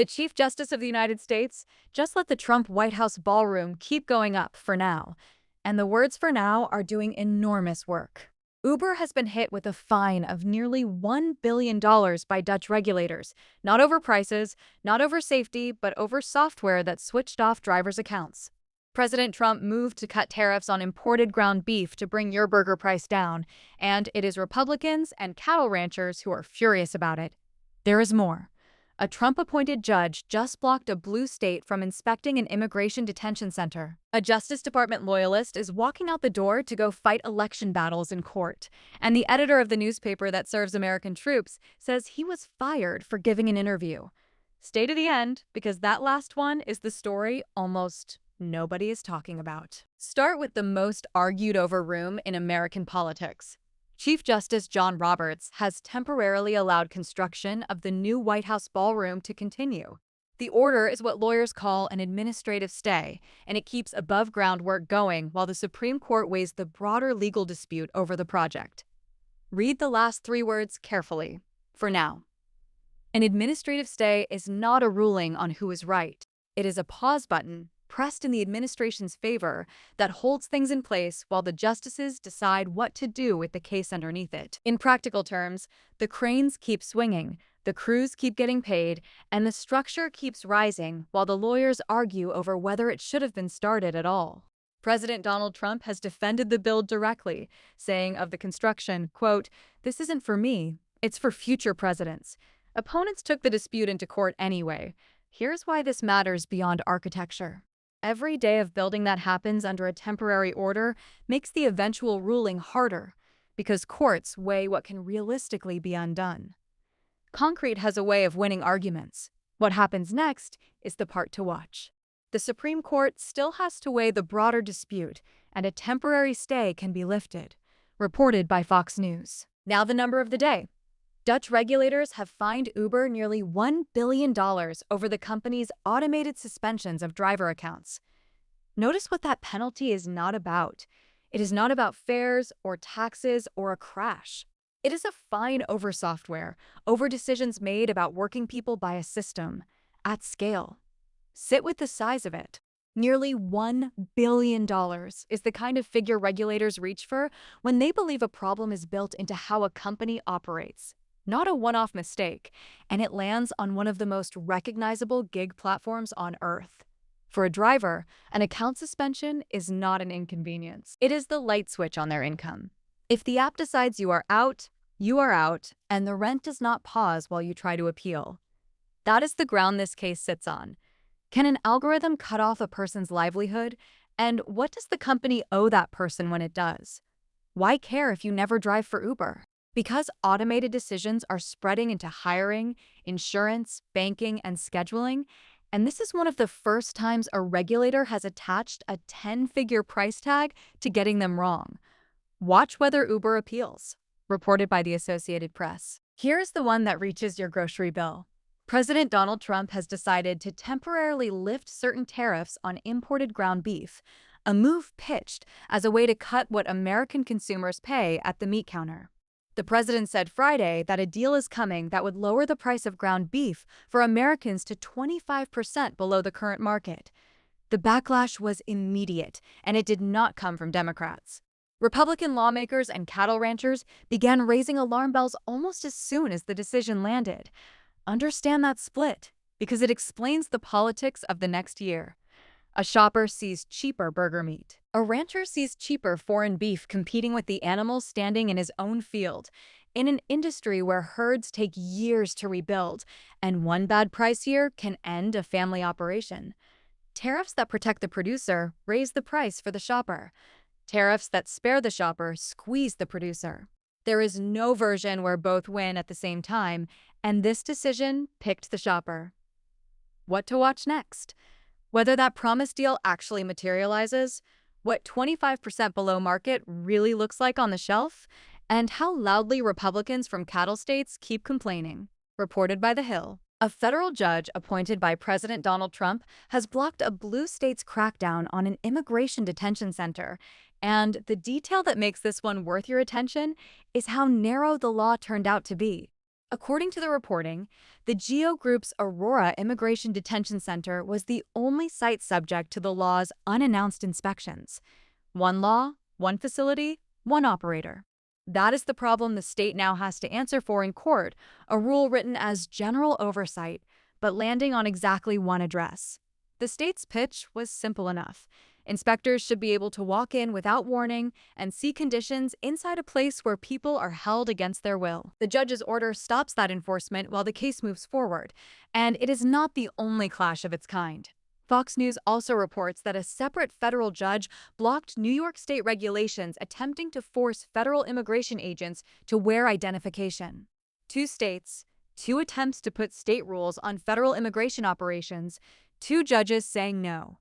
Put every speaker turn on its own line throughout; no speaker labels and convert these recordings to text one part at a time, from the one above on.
The Chief Justice of the United States just let the Trump White House ballroom keep going up for now. And the words "for now" are doing enormous work. Uber has been hit with a fine of nearly $1 billion by Dutch regulators, not over prices, not over safety, but over software that switched off drivers' accounts. President Trump moved to cut tariffs on imported ground beef to bring your burger price down, and it is Republicans and cattle ranchers who are furious about it. There is more. A Trump-appointed judge just blocked a blue state from inspecting an immigration detention center. A Justice Department loyalist is walking out the door to go fight election battles in court, and the editor of the newspaper that serves American troops says he was fired for giving an interview. Stay to the end, because that last one is the story almost nobody is talking about. Start with the most argued over room in American politics. Chief Justice John Roberts has temporarily allowed construction of the new White House ballroom to continue. The order is what lawyers call an administrative stay, and it keeps above-ground work going while the Supreme Court weighs the broader legal dispute over the project. Read the last three words carefully. For now. An administrative stay is not a ruling on who is right. It is a pause button pressed in the administration's favor that holds things in place while the justices decide what to do with the case underneath it. In practical terms, the cranes keep swinging, the crews keep getting paid, and the structure keeps rising while the lawyers argue over whether it should have been started at all. President Donald Trump has defended the bill directly, saying of the construction, quote, "This isn't for me, it's for future presidents." Opponents took the dispute into court anyway. Here's why this matters beyond architecture. Every day of building that happens under a temporary order makes the eventual ruling harder, because courts weigh what can realistically be undone. Concrete has a way of winning arguments. What happens next is the part to watch. The Supreme Court still has to weigh the broader dispute, and a temporary stay can be lifted. Reported by Fox News. Now the number of the day. Dutch regulators have fined Uber nearly $1 billion over the company's automated suspensions of driver accounts. Notice what that penalty is not about. It is not about fares or taxes or a crash. It is a fine over software, over decisions made about working people by a system, at scale. Sit with the size of it. Nearly $1 billion is the kind of figure regulators reach for when they believe a problem is built into how a company operates. Not a one-off mistake, and it lands on one of the most recognizable gig platforms on Earth. For a driver, an account suspension is not an inconvenience. It is the light switch on their income. If the app decides you are out, and the rent does not pause while you try to appeal. That is the ground this case sits on. Can an algorithm cut off a person's livelihood? And what does the company owe that person when it does? Why care if you never drive for Uber? Because automated decisions are spreading into hiring, insurance, banking, and scheduling, and this is one of the first times a regulator has attached a 10-figure price tag to getting them wrong. Watch whether Uber appeals. Reported by the Associated Press. Here's the one that reaches your grocery bill. President Donald Trump has decided to temporarily lift certain tariffs on imported ground beef, a move pitched as a way to cut what American consumers pay at the meat counter. The president said Friday that a deal is coming that would lower the price of ground beef for Americans to 25% below the current market. The backlash was immediate, and it did not come from Democrats. Republican lawmakers and cattle ranchers began raising alarm bells almost as soon as the decision landed. Understand that split, because it explains the politics of the next year. A shopper sees cheaper burger meat. A rancher sees cheaper foreign beef competing with the animals standing in his own field, in an industry where herds take years to rebuild, and one bad price year can end a family operation. Tariffs that protect the producer raise the price for the shopper. Tariffs that spare the shopper squeeze the producer. There is no version where both win at the same time, and this decision picked the shopper. What to watch next? Whether that promised deal actually materializes, what 25% below market really looks like on the shelf, and how loudly Republicans from cattle states keep complaining. Reported by The Hill. A federal judge appointed by President Donald Trump has blocked a blue state's crackdown on an immigration detention center, and the detail that makes this one worth your attention is how narrow the law turned out to be. According to the reporting, the Geo Group's Aurora Immigration Detention Center was the only site subject to the law's unannounced inspections. One law, one facility, one operator. That is the problem the state now has to answer for in court, a rule written as general oversight, but landing on exactly one address. The state's pitch was simple enough. Inspectors should be able to walk in without warning and see conditions inside a place where people are held against their will. The judge's order stops that enforcement while the case moves forward, and it is not the only clash of its kind. Fox News also reports that a separate federal judge blocked New York state regulations attempting to force federal immigration agents to wear identification. Two states, two attempts to put state rules on federal immigration operations, two judges saying no.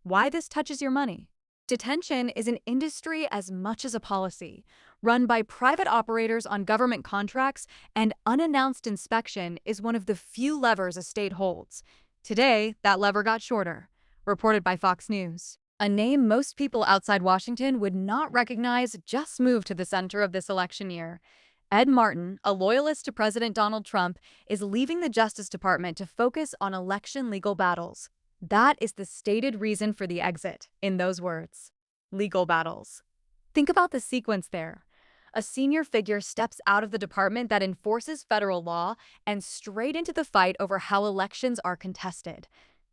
Why this touches your money? Detention is an industry as much as a policy, run by private operators on government contracts, and unannounced inspection is one of the few levers a state holds. Today, that lever got shorter, reported by Fox News. A name most people outside Washington would not recognize just moved to the center of this election year. Ed Martin, a loyalist to President Donald Trump, is leaving the Justice Department to focus on election legal battles. That is the stated reason for the exit, in those words. Legal battles. Think about the sequence there. A senior figure steps out of the department that enforces federal law and straight into the fight over how elections are contested.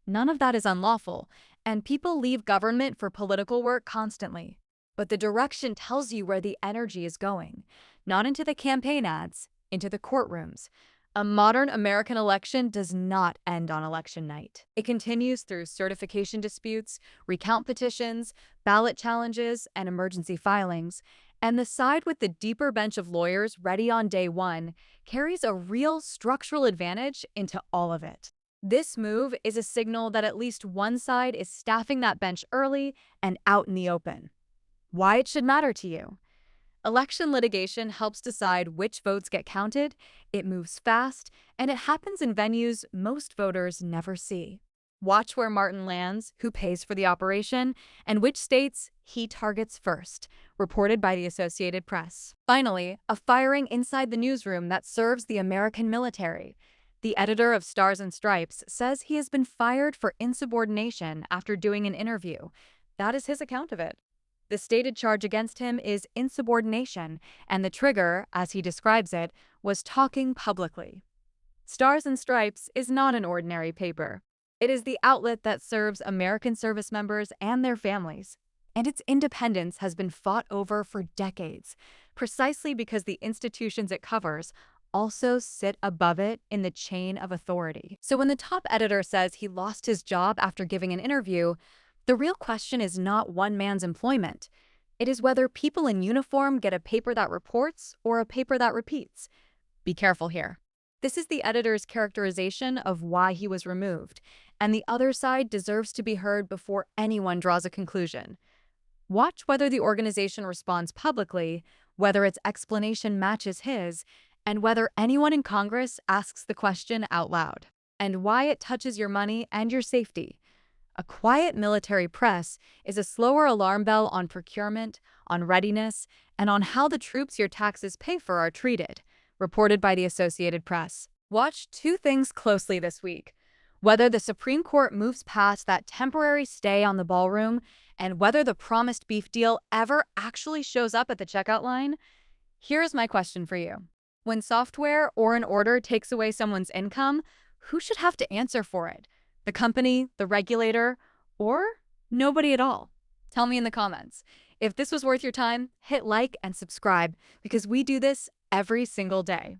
None of that is unlawful, and people leave government for political work constantly. But the direction tells you where the energy is going, not into the campaign ads, into the courtrooms. A modern American election does not end on election night. It continues through certification disputes, recount petitions, ballot challenges, and emergency filings, and the side with the deeper bench of lawyers ready on day one carries a real structural advantage into all of it. This move is a signal that at least one side is staffing that bench early and out in the open. Why it should matter to you? Election litigation helps decide which votes get counted, it moves fast, and it happens in venues most voters never see. Watch where Martin lands, who pays for the operation, and which states he targets first, reported by the Associated Press. Finally, a firing inside the newsroom that serves the American military. The editor of Stars and Stripes says he has been fired for insubordination after doing an interview. That is his account of it. The stated charge against him is insubordination, and the trigger, as he describes it, was talking publicly. Stars and Stripes is not an ordinary paper. It is the outlet that serves American service members and their families, and its independence has been fought over for decades, precisely because the institutions it covers also sit above it in the chain of authority. So when the top editor says he lost his job after giving an interview, the real question is not one man's employment. It is whether people in uniform get a paper that reports or a paper that repeats. Be careful here. This is the editor's characterization of why he was removed, and the other side deserves to be heard before anyone draws a conclusion. Watch whether the organization responds publicly, whether its explanation matches his, and whether anyone in Congress asks the question out loud, and why it touches your money and your safety. A quiet military press is a slower alarm bell on procurement, on readiness, and on how the troops your taxes pay for are treated, reported by the Associated Press. Watch two things closely this week: whether the Supreme Court moves past that temporary stay on the ballroom, and whether the promised beef deal ever actually shows up at the checkout line. Here's my question for you. When software or an order takes away someone's income, who should have to answer for it? The company, the regulator, or nobody at all? Tell me in the comments. If this was worth your time, hit like and subscribe because we do this every single day.